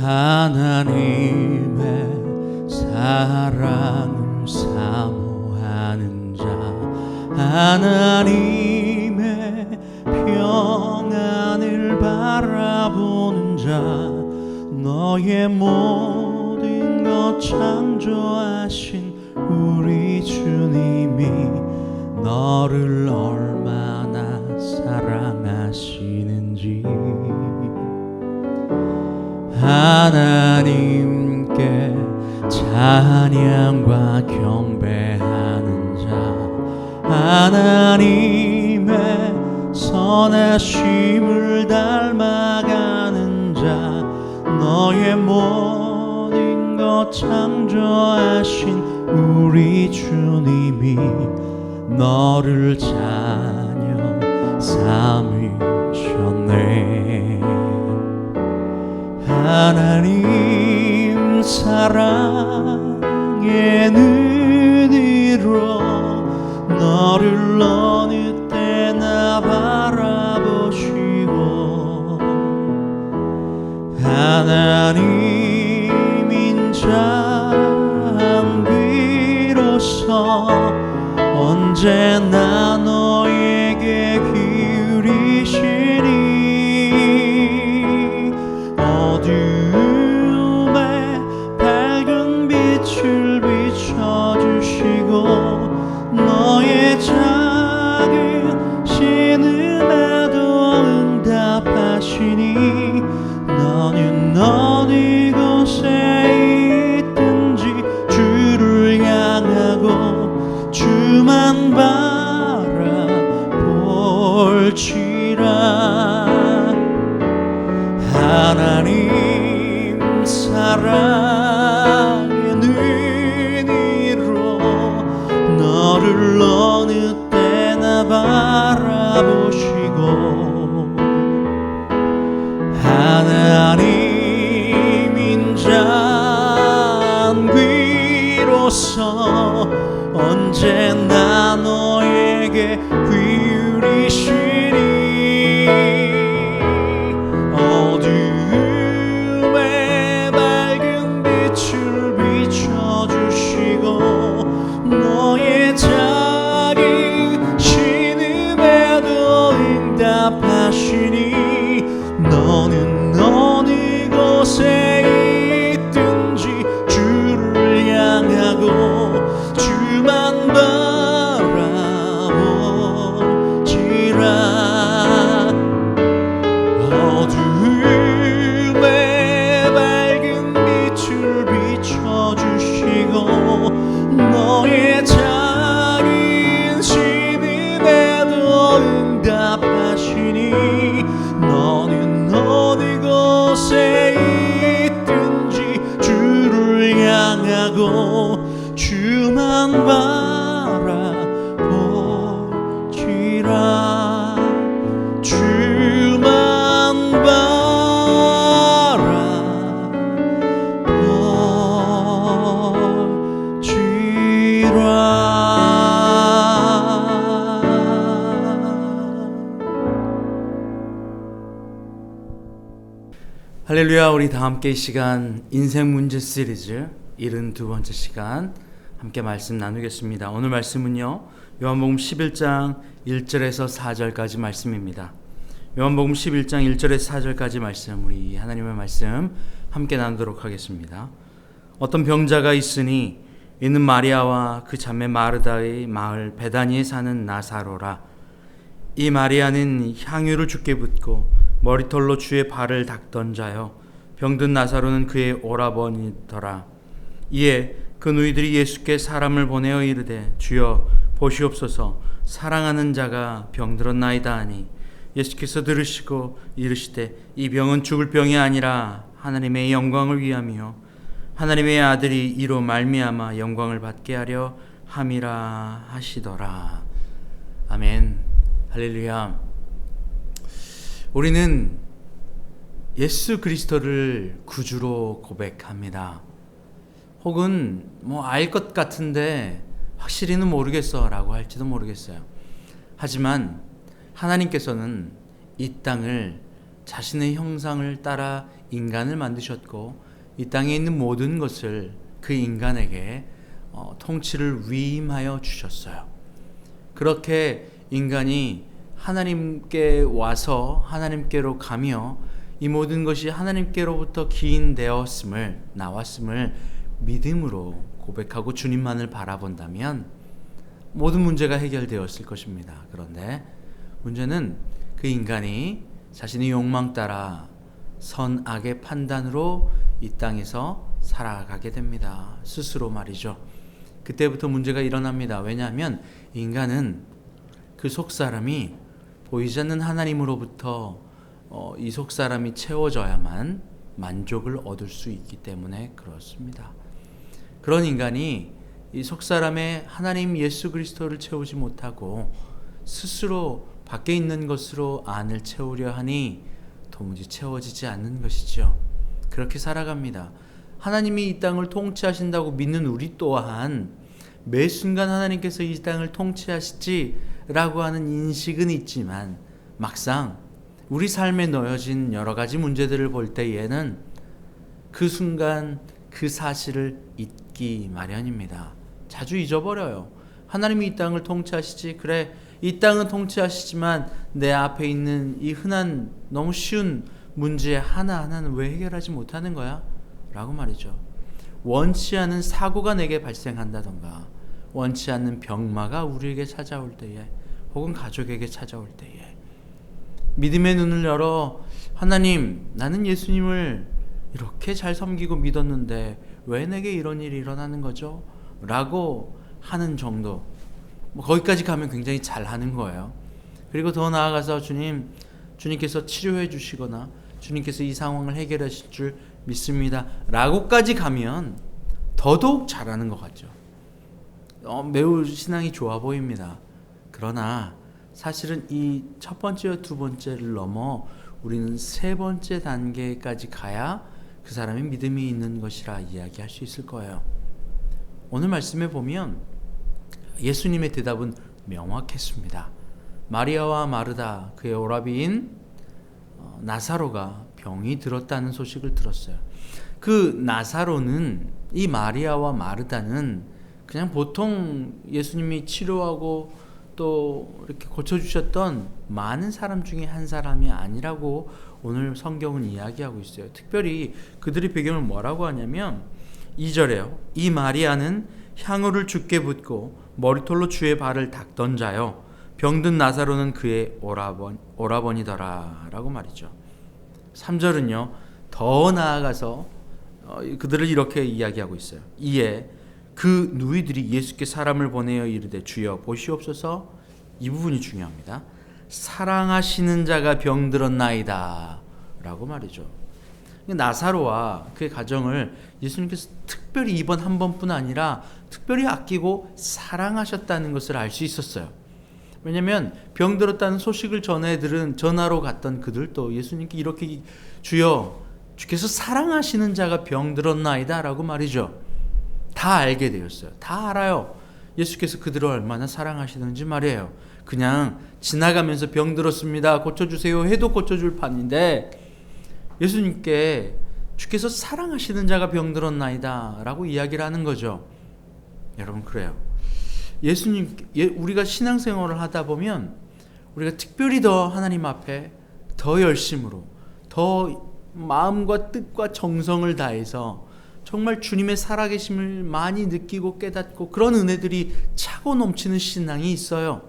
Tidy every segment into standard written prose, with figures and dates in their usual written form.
하나님의 사랑을 사모하는 자, 하나님의 평안을 바라보는 자, 너의 모든 것 창조하신 우리 주님이 너를 얼마나 사랑하시는지, 하나님께 찬양과 경배하는 자, 하나님의 선하심을 닮아가는 자, 너의 모든 것 창조하신 우리 주님이 너를 자녀 삼으셨네. 하나님 사랑의 눈으로 너를 어느 때나 바라보시고, 하나님 인자한 귀로서 언제나 너에게 기울이시니, 어둠에 밝은 빛을 비춰주시고 너의 작은 신음에도 응답하시니, 너는 어느 곳에 있든지 주를 향하고 주만 바라볼지라. 하나님 사랑의 눈으로 너를 어느 때나 바라보시고, 하나님 인자한 귀로서 언제나 너에게 기울이시니, 어둠에 밝은 빛을 비춰주시고 너의 작은 신음에도 응답하시니, 너는 어느 곳에 있든지 주를 향하고 주만 바라보지라. 어둠에 밝은 빛을 비춰주시고 너의 작은 신음에도 응답하시니, 너는 어느 곳에 있든지 주를 향하고 주만 바라보지라. 주만 바라보지라. 할렐루야. 우리 다 함께 이 시간 인생 문제 시리즈 72번째 시간 함께 말씀 나누겠습니다. 오늘 말씀은요, 요한복음 11장 1절에서 4절까지 말씀입니다. 요한복음 11장 1절에서 4절까지 말씀, 우리 하나님의 말씀 함께 나누도록 하겠습니다. 어떤 병자가 있으니 이는 마리아와 그 자매 마르다의 마을 베다니에 사는 나사로라. 이 마리아는 향유를 주께 붓고 머리털로 주의 발을 닦던 자요, 병든 나사로는 그의 오라버니더라. 이에 그 누이들이 예수께 사람을 보내어 이르되, 주여 보시옵소서, 사랑하는 자가 병들었나이다 하니, 예수께서 들으시고 이르시되, 이 병은 죽을 병이 아니라 하나님의 영광을 위함이요 하나님의 아들이 이로 말미암아 영광을 받게 하려 함이라 하시더라. 아멘. 할렐루야. 우리는 예수 그리스도를 구주로 고백합니다. 혹은 알 것 같은데 확실히는 모르겠어 라고 할지도 모르겠어요. 하지만 하나님께서는 이 땅을 자신의 형상을 따라 인간을 만드셨고 이 땅에 있는 모든 것을 그 인간에게 통치를 위임하여 주셨어요. 그렇게 인간이 하나님께 와서 하나님께로 가며 이 모든 것이 하나님께로부터 기인되었음을 나왔음을 믿음으로 고백하고 주님만을 바라본다면 모든 문제가 해결되었을 것입니다. 그런데 문제는 그 인간이 자신의 욕망 따라 선악의 판단으로 이 땅에서 살아가게 됩니다. 스스로 말이죠. 그때부터 문제가 일어납니다. 왜냐하면 인간은 그 속사람이 보이지 않는 하나님으로부터 이 속사람이 채워져야만 만족을 얻을 수 있기 때문에 그렇습니다. 그런 인간이 이 속사람의 하나님 예수 그리스도를 채우지 못하고 스스로 밖에 있는 것으로 안을 채우려 하니 도무지 채워지지 않는 것이죠. 그렇게 살아갑니다. 하나님이 이 땅을 통치하신다고 믿는 우리 또한 매 순간 하나님께서 이 땅을 통치하시지라고 하는 인식은 있지만 막상 우리 삶에 놓여진 여러 가지 문제들을 볼 때에는 그 순간 그 사실을 잊기 마련입니다. 자주 잊어버려요. 하나님이 이 땅을 통치하시지, 그래 이 땅은 통치하시지만 내 앞에 있는 이 흔한 너무 쉬운 문제 하나하나는 왜 해결하지 못하는 거야? 라고 말이죠. 원치 않은 사고가 내게 발생한다던가 원치 않는 병마가 우리에게 찾아올 때에 혹은 가족에게 찾아올 때에 믿음의 눈을 열어 하나님, 나는 예수님을 이렇게 잘 섬기고 믿었는데 왜 내게 이런 일이 일어나는 거죠? 라고 하는 정도, 거기까지 가면 굉장히 잘하는 거예요. 그리고 더 나아가서 주님께서 치료해 주시거나 주님께서 이 상황을 해결하실 줄 믿습니다 라고까지 가면 더더욱 잘하는 것 같죠. 매우 신앙이 좋아 보입니다. 그러나 사실은 이 첫 번째와 두 번째를 넘어 우리는 세 번째 단계까지 가야 그 사람의 믿음이 있는 것이라 이야기할 수 있을 거예요. 오늘 말씀에 보면 예수님의 대답은 명확했습니다. 마리아와 마르다, 그의 오라비인 나사로가 병이 들었다는 소식을 들었어요. 그 나사로는, 이 마리아와 마르다는 그냥 보통 예수님이 치료하고 또 이렇게 고쳐주셨던 많은 사람 중에 한 사람이 아니라고 오늘 성경은 이야기하고 있어요. 특별히 그들의 배경을 뭐라고 하냐면 2절에요. 이 마리아는 향유를 주께 붓고 머리털로 주의 발을 닦던 자요, 병든 나사로는 그의 오라버니더라 라고 말이죠. 3절은요 더 나아가서 그들을 이렇게 이야기하고 있어요. 이에 그 누이들이 예수께 사람을 보내어 이르되 주여 보시옵소서. 이 부분이 중요합니다. 사랑하시는 자가 병들었나이다 라고 말이죠. 나사로와 그의 가정을 예수님께서 특별히 이번 한 번뿐 아니라 특별히 아끼고 사랑하셨다는 것을 알 수 있었어요. 왜냐하면 병들었다는 소식을 전하러 갔던 그들도 예수님께 이렇게 주여 주께서 사랑하시는 자가 병들었나이다 라고 말이죠. 다 알게 되었어요. 다 알아요. 예수께서 그들을 얼마나 사랑하시는지 말이에요. 그냥 지나가면서 병들었습니다 고쳐주세요 해도 고쳐줄 판인데 예수님께 주께서 사랑하시는 자가 병들었나이다 라고 이야기를 하는 거죠. 여러분, 그래요. 우리가 신앙생활을 하다 보면 우리가 특별히 더 하나님 앞에 더 열심으로, 더 마음과 뜻과 정성을 다해서 정말 주님의 살아계심을 많이 느끼고 깨닫고 그런 은혜들이 차고 넘치는 신앙이 있어요.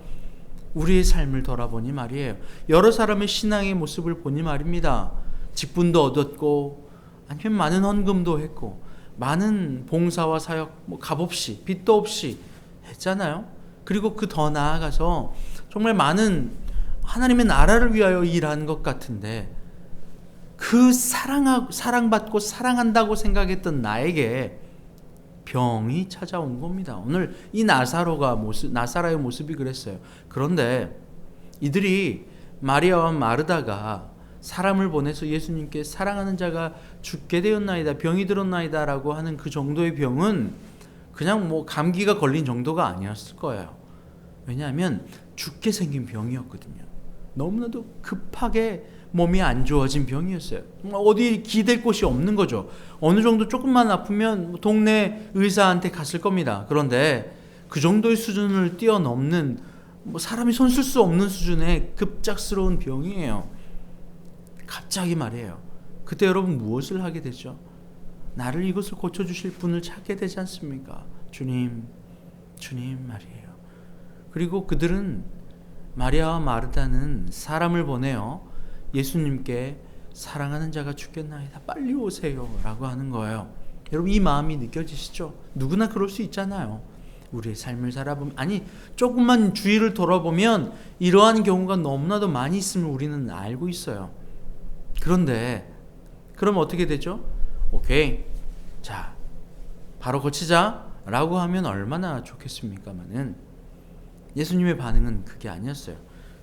우리의 삶을 돌아보니 말이에요. 여러 사람의 신앙의 모습을 보니 말입니다. 직분도 얻었고 아니면 많은 헌금도 했고 많은 봉사와 사역 값없이 빚도 없이 했잖아요. 그리고 그 더 나아가서 정말 많은 하나님의 나라를 위하여 일한 것 같은데 그 사랑받고 사랑한다고 생각했던 나에게 병이 찾아온 겁니다. 오늘 이 나사로의 모습이 그랬어요. 그런데 이들이 마리아와 마르다가 사람을 보내서 예수님께 사랑하는 자가 죽게 되었나이다, 병이 들었나이다 라고 하는 그 정도의 병은 그냥 감기가 걸린 정도가 아니었을 거예요. 왜냐하면 죽게 생긴 병이었거든요. 너무나도 급하게 몸이 안 좋아진 병이었어요. 어디 기댈 곳이 없는 거죠. 어느 정도 조금만 아프면 동네 의사한테 갔을 겁니다. 그런데 그 정도의 수준을 뛰어넘는 사람이 손 쓸 수 없는 수준의 급작스러운 병이에요. 갑자기 말이에요. 그때 여러분 무엇을 하게 되죠? 나를 이것을 고쳐주실 분을 찾게 되지 않습니까? 주님, 주님 말이에요. 그리고 그들은 마리아와 마르다는 사람을 보내어 예수님께 사랑하는 자가 죽겠나이다. 빨리 오세요. 라고 하는 거예요. 여러분 이 마음이 느껴지시죠? 누구나 그럴 수 있잖아요. 우리의 삶을 살아보면, 아니 조금만 주위를 돌아보면 이러한 경우가 너무나도 많이 있음을 우리는 알고 있어요. 그런데 그럼 어떻게 되죠? 오케이, 자 바로 고치자 라고 하면 얼마나 좋겠습니까마는 예수님의 반응은 그게 아니었어요.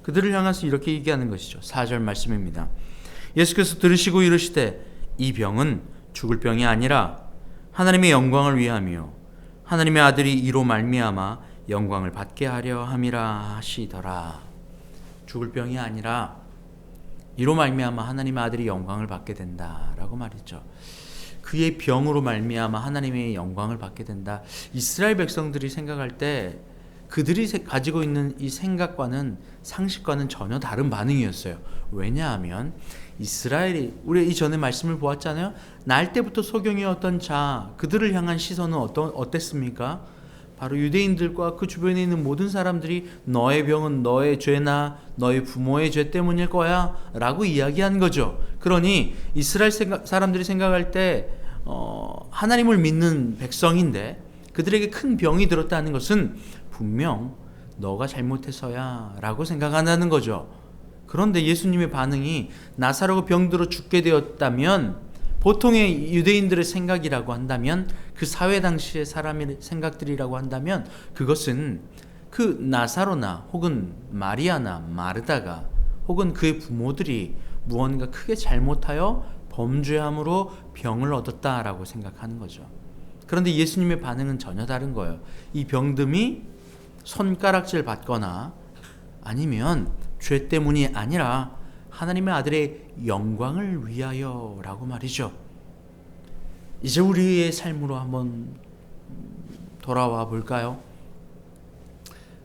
그들을 향해서 이렇게 얘기하는 것이죠. 4절 말씀입니다. 예수께서 들으시고 이르시되 이 병은 죽을 병이 아니라 하나님의 영광을 위함이요 하나님의 아들이 이로 말미암아 영광을 받게 하려 함이라 하시더라. 죽을 병이 아니라 이로 말미암아 하나님의 아들이 영광을 받게 된다라고 말했죠. 그의 병으로 말미암아 하나님의 영광을 받게 된다. 이스라엘 백성들이 생각할 때 그들이 가지고 있는 이 생각과는 상식과는 전혀 다른 반응이었어요. 왜냐하면 이스라엘이, 우리 이전에 말씀을 보았잖아요. 날 때부터 소경이었던 자, 그들을 향한 시선은 어땠습니까? 바로 유대인들과 그 주변에 있는 모든 사람들이 너의 병은 너의 죄나 너의 부모의 죄 때문일 거야 라고 이야기한 거죠. 그러니 이스라엘 사람들이 생각할 때 하나님을 믿는 백성인데 그들에게 큰 병이 들었다는 것은 분명 너가 잘못해서야 라고 생각한다는 거죠. 그런데 예수님의 반응이 나사로가 병들어 죽게 되었다면, 보통의 유대인들의 생각이라고 한다면, 그 사회 당시의 사람의 생각들이라고 한다면, 그것은 그 나사로나 혹은 마리아나 마르다가 혹은 그의 부모들이 무언가 크게 잘못하여 범죄함으로 병을 얻었다라고 생각하는 거죠. 그런데 예수님의 반응은 전혀 다른 거예요. 이 병듦이 손가락질 받거나 아니면 죄 때문이 아니라 하나님의 아들의 영광을 위하여 라고 말이죠. 이제 우리의 삶으로 한번 돌아와 볼까요?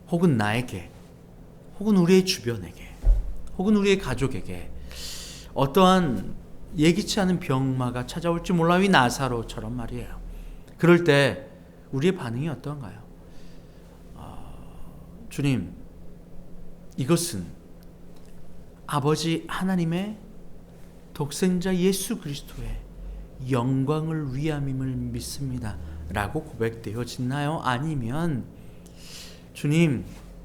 혹은 나에게, 혹은 우리의 주변에게, 혹은 우리의 가족에게 어떠한 예기치 않은 병마가 찾아올지 몰라. 이 나사로처럼 말이에요. 그럴 때 우리의 반응이 어떤가요? 주님, 이것은 아버지 하나님의 독생자 예수 그리스도의 영광을 위함임을 믿습니다 라고 고백되어지나요? 아니면 주님,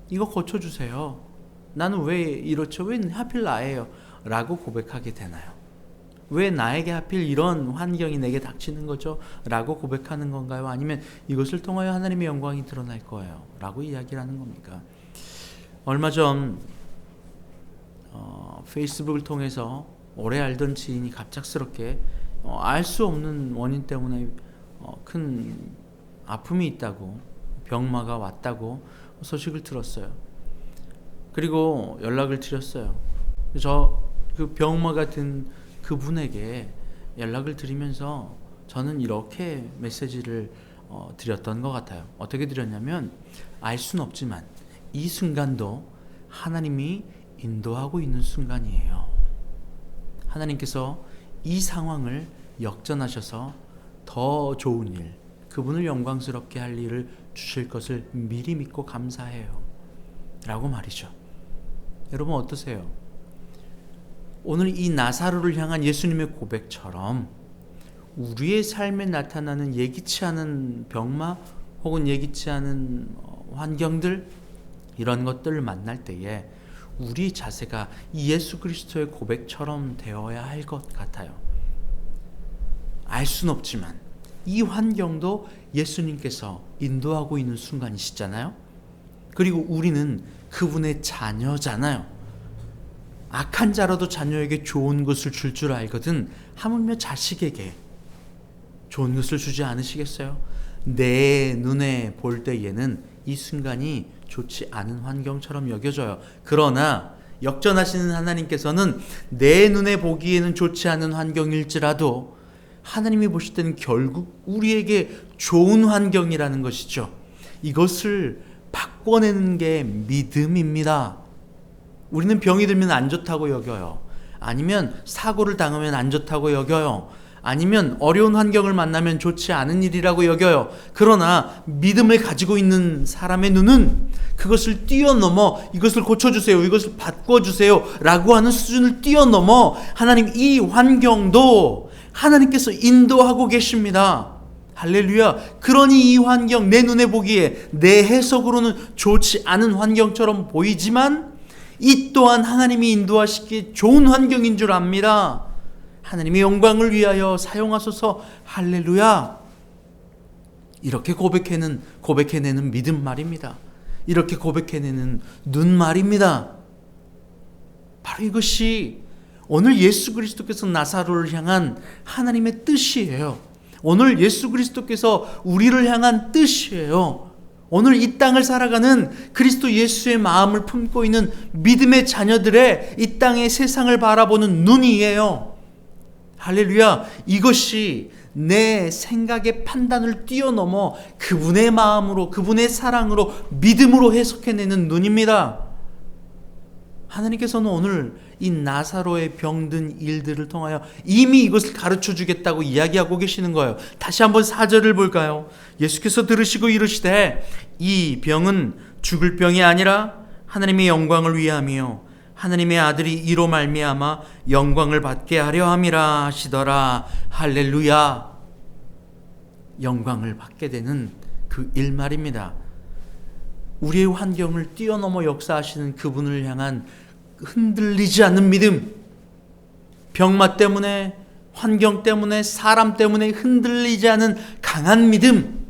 이거 고쳐주세요. 나는 왜 이렇죠? 왜 하필 나예요? 라고 고백하게 되나요? 왜 나에게 하필 이런 환경이 내게 닥치는 거죠? 라고 고백하는 건가요? 아니면 이것을 통하여 하나님의 영광이 드러날 거예요 라고 이야기를 하는 겁니까? 얼마 전 페이스북을 통해서 오래 알던 지인이 갑작스럽게 알 수 없는 원인 때문에 큰 아픔이 있다고, 병마가 왔다고 소식을 들었어요. 그리고 연락을 드렸어요. 저 그 병마가 든 그분에게 연락을 드리면서 저는 이렇게 메시지를 드렸던 것 같아요. 어떻게 드렸냐면, 알 수는 없지만 이 순간도 하나님이 인도하고 있는 순간이에요. 하나님께서 이 상황을 역전하셔서 더 좋은 일, 그분을 영광스럽게 할 일을 주실 것을 미리 믿고 감사해요 라고 말이죠. 여러분 어떠세요? 오늘 이 나사로를 향한 예수님의 고백처럼 우리의 삶에 나타나는 예기치 않은 병마 혹은 예기치 않은 환경들, 이런 것들을 만날 때에 우리 자세가 예수 그리스도의 고백처럼 되어야 할 것 같아요. 알 수는 없지만 이 환경도 예수님께서 인도하고 있는 순간이시잖아요. 그리고 우리는 그분의 자녀잖아요. 악한 자라도 자녀에게 좋은 것을 줄 줄 알거든 하물며 자식에게 좋은 것을 주지 않으시겠어요? 내 눈에 볼 때에는 이 순간이 좋지 않은 환경처럼 여겨져요. 그러나 역전하시는 하나님께서는 내 눈에 보기에는 좋지 않은 환경일지라도 하나님이 보실 때는 결국 우리에게 좋은 환경이라는 것이죠. 이것을 바꿔내는 게 믿음입니다. 우리는 병이 들면 안 좋다고 여겨요. 아니면 사고를 당하면 안 좋다고 여겨요. 아니면 어려운 환경을 만나면 좋지 않은 일이라고 여겨요. 그러나 믿음을 가지고 있는 사람의 눈은 그것을 뛰어넘어 이것을 고쳐주세요, 이것을 바꿔주세요 라고 하는 수준을 뛰어넘어 하나님 이 환경도 하나님께서 인도하고 계십니다. 할렐루야. 그러니 이 환경 내 눈에 보기에 내 해석으로는 좋지 않은 환경처럼 보이지만 이 또한 하나님이 인도하시기에 좋은 환경인 줄 압니다. 하나님의 영광을 위하여 사용하소서. 할렐루야. 이렇게 고백해내는 믿음 말입니다. 이렇게 고백해내는 눈 말입니다. 바로 이것이 오늘 예수 그리스도께서 나사로를 향한 하나님의 뜻이에요. 오늘 예수 그리스도께서 우리를 향한 뜻이에요. 오늘 이 땅을 살아가는 그리스도 예수의 마음을 품고 있는 믿음의 자녀들의 이 땅의 세상을 바라보는 눈이에요. 할렐루야. 이것이 내 생각의 판단을 뛰어넘어 그분의 마음으로, 그분의 사랑으로, 믿음으로 해석해내는 눈입니다. 하나님께서는 오늘 이 나사로의 병든 일들을 통하여 이미 이것을 가르쳐 주겠다고 이야기하고 계시는 거예요. 다시 한번 4절을 볼까요? 예수께서 들으시고 이르시되 이 병은 죽을 병이 아니라 하나님의 영광을 위함이요 하나님의 아들이 이로 말미암아 영광을 받게 하려 함이라 하시더라. 할렐루야. 영광을 받게 되는 그 일 말입니다. 우리의 환경을 뛰어넘어 역사하시는 그분을 향한 흔들리지 않는 믿음, 병마 때문에, 환경 때문에, 사람 때문에 흔들리지 않은 강한 믿음,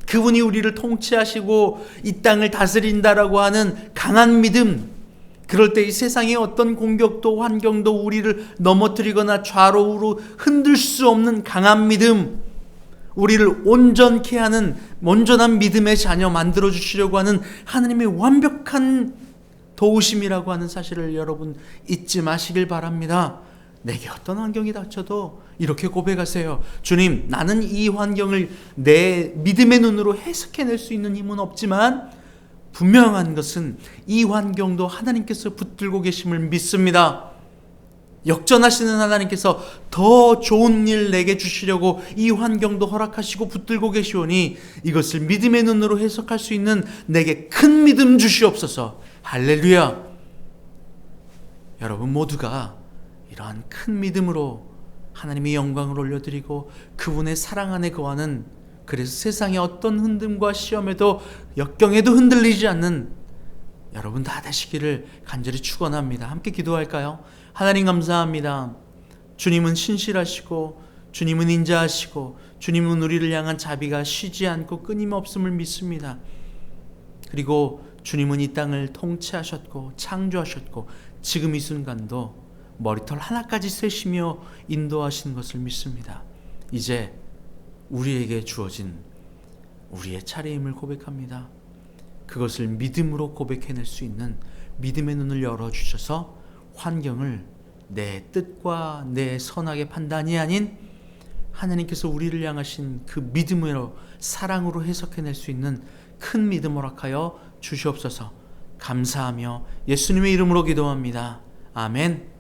그분이 우리를 통치하시고 이 땅을 다스린다라고 하는 강한 믿음, 그럴 때 이 세상의 어떤 공격도 환경도 우리를 넘어뜨리거나 좌로우로 흔들 수 없는 강한 믿음, 우리를 온전케 하는 온전한 믿음의 자녀 만들어 주시려고 하는 하나님의 완벽한 도우심이라고 하는 사실을 여러분 잊지 마시길 바랍니다. 내게 어떤 환경이 닥쳐도 이렇게 고백하세요. 주님, 나는 이 환경을 내 믿음의 눈으로 해석해낼 수 있는 힘은 없지만 분명한 것은 이 환경도 하나님께서 붙들고 계심을 믿습니다. 역전하시는 하나님께서 더 좋은 일 내게 주시려고 이 환경도 허락하시고 붙들고 계시오니 이것을 믿음의 눈으로 해석할 수 있는 내게 큰 믿음 주시옵소서. 할렐루야. 여러분 모두가 이러한 큰 믿음으로 하나님의 영광을 올려드리고 그분의 사랑 안에 거하는, 그래서 세상의 어떤 흔듦과 시험에도 역경에도 흔들리지 않는 여러분 다 되시기를 간절히 축원합니다. 함께 기도할까요? 하나님 감사합니다. 주님은 신실하시고 주님은 인자하시고 주님은 우리를 향한 자비가 쉬지 않고 끊임없음을 믿습니다. 그리고 주님은 이 땅을 통치하셨고 창조하셨고 지금 이 순간도 머리털 하나까지 세시며 인도하시는 것을 믿습니다. 이제 우리에게 주어진 우리의 차례임을 고백합니다. 그것을 믿음으로 고백해낼 수 있는 믿음의 눈을 열어주셔서 환경을 내 뜻과 내 선악의 판단이 아닌 하나님께서 우리를 향하신 그 믿음으로, 사랑으로 해석해낼 수 있는 큰 믿음 허락하여 주시옵소서. 감사하며 예수님의 이름으로 기도합니다. 아멘.